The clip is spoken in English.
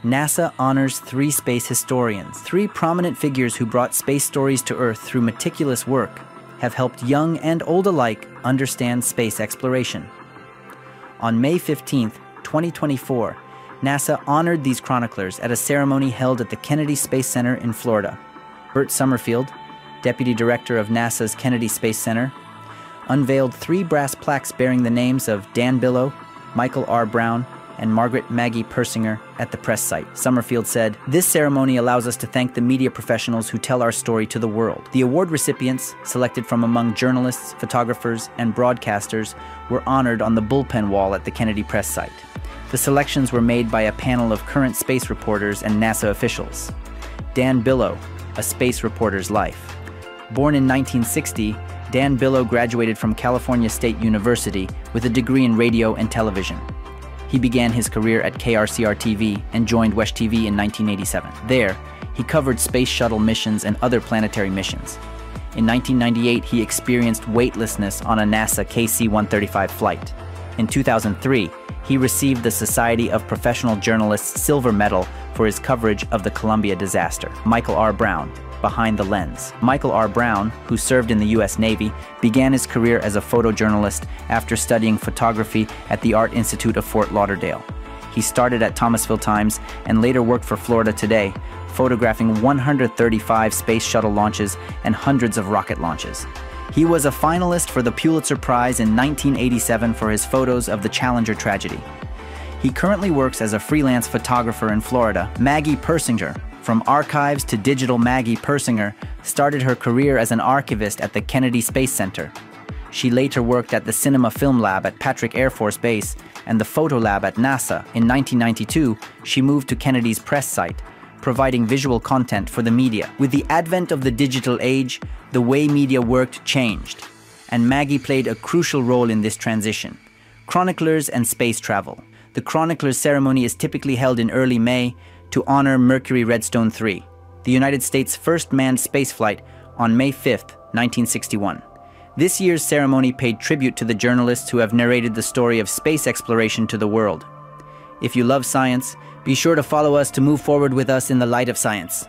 NASA honors 3 space historians. 3 prominent figures who brought space stories to Earth through meticulous work have helped young and old alike understand space exploration. On May 15, 2024, NASA honored these chroniclers at a ceremony held at the Kennedy Space Center in Florida. Burt Summerfield, Deputy Director of NASA's Kennedy Space Center, unveiled 3 brass plaques bearing the names of Dan Billow, Michael R. Brown, and Margaret Maggie Persinger at the press site. Summerfield said, "This ceremony allows us to thank the media professionals who tell our story to the world." The award recipients, selected from among journalists, photographers, and broadcasters, were honored on the bullpen wall at the Kennedy press site. The selections were made by a panel of current space reporters and NASA officials. Dan Billow, A Space Reporter's Life. Born in 1960, Dan Billow graduated from California State University with a degree in radio and television. He began his career at KRCR-TV and joined WESH TV in 1987. There, he covered space shuttle missions and other planetary missions. In 1998, he experienced weightlessness on a NASA KC-135 flight. In 2003, he received the Society of Professional Journalists Silver Medal for his coverage of the Columbia disaster. Michael R. Brown, Behind the Lens. Michael R. Brown, who served in the U.S. Navy, began his career as a photojournalist after studying photography at the Art Institute of Fort Lauderdale. He started at Thomasville Times and later worked for Florida Today, photographing 135 space shuttle launches and hundreds of rocket launches. He was a finalist for the Pulitzer Prize in 1987 for his photos of the Challenger tragedy. He currently works as a freelance photographer in Florida. Maggie Persinger, from archives to digital, Maggie Persinger started her career as an archivist at the Kennedy Space Center. She later worked at the Cinema Film Lab at Patrick Air Force Base and the Photo Lab at NASA. In 1992, she moved to Kennedy's press site, providing visual content for the media. With the advent of the digital age, the way media worked changed, and Maggie played a crucial role in this transition. Chroniclers and space travel. The Chroniclers ceremony is typically held in early May to honor Mercury Redstone 3, the United States' first manned spaceflight on May 5, 1961. This year's ceremony paid tribute to the journalists who have narrated the story of space exploration to the world. If you love science, be sure to follow us to move forward with us in the light of science.